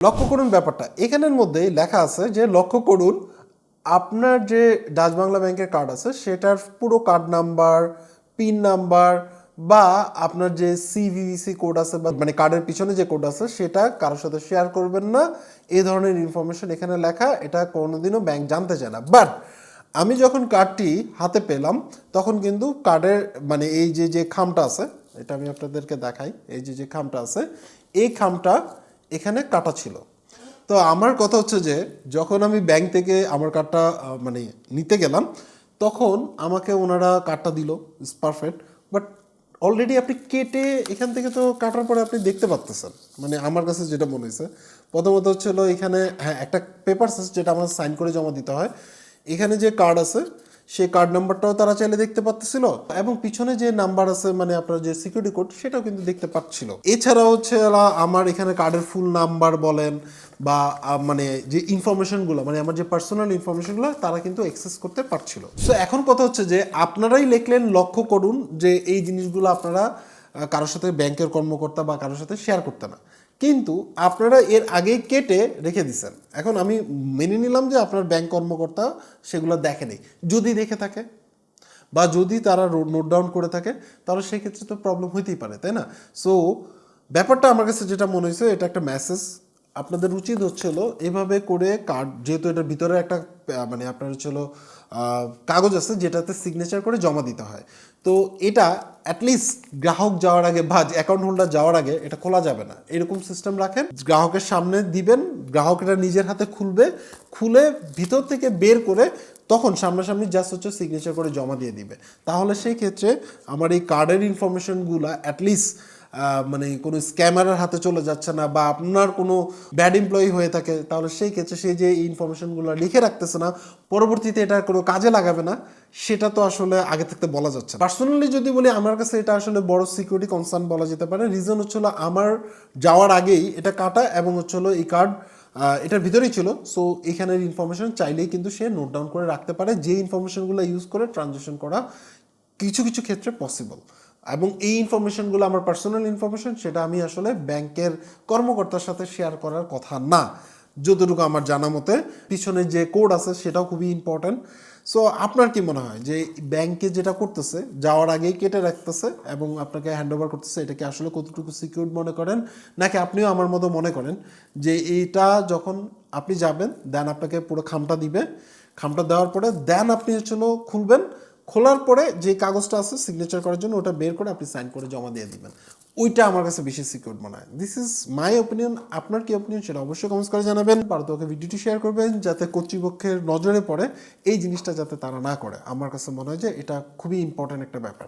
লক্ষ্য করুন ব্যাপারটা এখানের মধ্যেই লেখা আছে যে লক্ষ্য করুন আপনার যে ডাচ বাংলা ব্যাংকের কার্ড আছে সেটার পুরো কার্ড নাম্বার, পিন নাম্বার বা আপনার যে সিভিভিসি কোড আছে বা মানে কার্ডের পিছনে যে কোড আছে সেটা কারোর সাথে শেয়ার করবেন না। এই ধরনের ইনফরমেশন এখানে লেখা, এটা কোনোদিনও ব্যাংক জানতে চায় না। বাট আমি যখন কার্ডটি হাতে পেলাম তখন কিন্তু কার্ডের মানে এই যে যে খামটা আছে, এটা আমি আপনাদেরকে দেখাই, এই যে যে খামটা আছে এই খামটা এখানে কাটা ছিল। তো আমার কথা হচ্ছে যে যখন আমি ব্যাংক থেকে আমার কার্ডটা মানে নিতে গেলাম তখন আমাকে ওনারা কার্ডটা দিল, ইটস পারফেক্ট, বাট অলরেডি আপনি কেটে এখান থেকে তো কাটার পরে আপনি দেখতে পাচ্তেছেন। মানে আমার কাছে যেটা মনে হয়েছে প্রথমত হচ্ছিল এখানে হ্যাঁ একটা পেপারস আছে যেটা আমার সাইন করে জমা দিতে হয়, এখানে যে কার্ড আছে সেই কার্ড নাম্বারটাও তারা চাইলে দেখতে পাচ্ছিল এবং পিছনে যে নাম্বার আছে মানে আপনার যে সিকিউরিটি কোড সেটাও কিন্তু দেখতে পাচ্ছিল। এছাড়া হচ্ছে আমার এখানে কার্ডের ফুল নাম্বার বলেন বা মানে যে ইনফরমেশনগুলো মানে আমার যে পার্সোনাল ইনফরমেশনগুলো তারা কিন্তু অ্যাক্সেস করতে পারছিল। সো এখন কথা হচ্ছে যে আপনারাই লিখলেন লক্ষ্য করুন যে এই জিনিসগুলো আপনারা কারোর সাথে ব্যাংকের কর্মকর্তা বা কারোর সাথে শেয়ার করতে না, কিন্তু আপনারা এর আগেই কেটে রেখে দিচ্ছেন। এখন আমি মেনে নিলাম যে আপনার ব্যাংক কর্মকর্তা সেগুলো দেখেনি, যদি দেখে থাকে বা যদি তারা নোট ডাউন করে থাকে তাহলে সেক্ষেত্রে তো প্রবলেম হইতেই পারে, তাই না? সো ব্যাপারটা আমার কাছে যেটা মনে হয়েছে এটা একটা মেসেজ, আপনাদের উচিত হচ্ছিল এভাবে করে কার্ড, যেহেতু এটার ভিতরে একটা মানে আপনার হচ্ছিল কাগজ আছে যেটাতে সিগনেচার করে জমা দিতে হয়, তো এটা অ্যাটলিস্ট গ্রাহক যাওয়ার আগে বা অ্যাকাউন্ট হোল্ডার যাওয়ার আগে এটা খোলা যাবে না, এরকম সিস্টেম রাখেন। গ্রাহকের সামনে দিবেন, গ্রাহক এটা নিজের হাতে খুলবে, খুলে ভিতর থেকে বের করে তখন সামনাসামনি জাস্ট হচ্ছে সিগনেচার করে জমা দিয়ে দিবে। তাহলে সেই ক্ষেত্রে আমার এই কার্ডের ইনফরমেশনগুলো অ্যাটলিস্ট মানে কোনো স্ক্যামারের হাতে চলে যাচ্ছে না, বা আপনার কোনো ব্যাড এমপ্লয়ি হয়ে থাকে তাহলে সেই ক্ষেত্রে সেই যে ইনফরমেশনগুলো লিখে রাখতেছে না পরবর্তীতে এটা কোনো কাজে লাগাবে না, সেটা তো আসলে আগে থেকে বলা যাচ্ছে না। পার্সোনালি যদি বলি আমার কাছে এটা আসলে বড় সিকিউরিটি কনসার্ন বলা যেতে পারে। রিজন হচ্ছিল আমার যাওয়ার আগেই এটা কাটা এবং হচ্ছিল এই কার্ড এটার ভিতরেই ছিল। সো এখানের ইনফরমেশন চাইলেই কিন্তু সে নোট ডাউন করে রাখতে পারে, যে ইনফরমেশনগুলো ইউজ করে ট্রানজ্যাকশন করা কিছু কিছু ক্ষেত্রে পসিবল। এবং এই ইনফরমেশনগুলো আমার পার্সোনাল ইনফরমেশন, সেটা আমি আসলে ব্যাংকের কর্মকর্তার সাথে শেয়ার করার কথা না যতটুকু আমার জানা মতে। পিছনে যে কোড আছে সেটাও খুবই ইম্পর্ট্যান্ট। সো আপনার কি মনে হয় যে ব্যাংকে যেটা করতেছে যাওয়ার আগেই কেটে রাখতেছে এবং আপনাকে হ্যান্ড ওভার করতেছে, এটাকে আসলে কতটুকু সিকিউর মনে করেন, নাকি আপনিও আমার মতো মনে করেন যে এইটা যখন আপনি যাবেন দেন আপনাকে পুরো খামটা দিবে, খামটা দেওয়ার পরে দেন আপনি চলো খুলবেন, খোলার পরে যে কাগজটা আছে সিগনেচার করার জন্য ওটা বের করে আপনি সাইন করে জমা দিয়ে দিবেন, ওইটা আমার কাছে বেশি সিকিউর মনে হয়। This is my opinion. আপনার কি অপিনিয়ন সেটা অবশ্যই কমেন্টস করে জানাবেন। পারতো ওকে ভিডিওটি শেয়ার করবেন যাতে কর্তৃপক্ষের নজরে পড়ে এই জিনিসটা যাতে তারা না করে। আমার কাছে মনে হয় যে এটা খুবই ইম্পর্ট্যান্ট একটা ব্যাপার।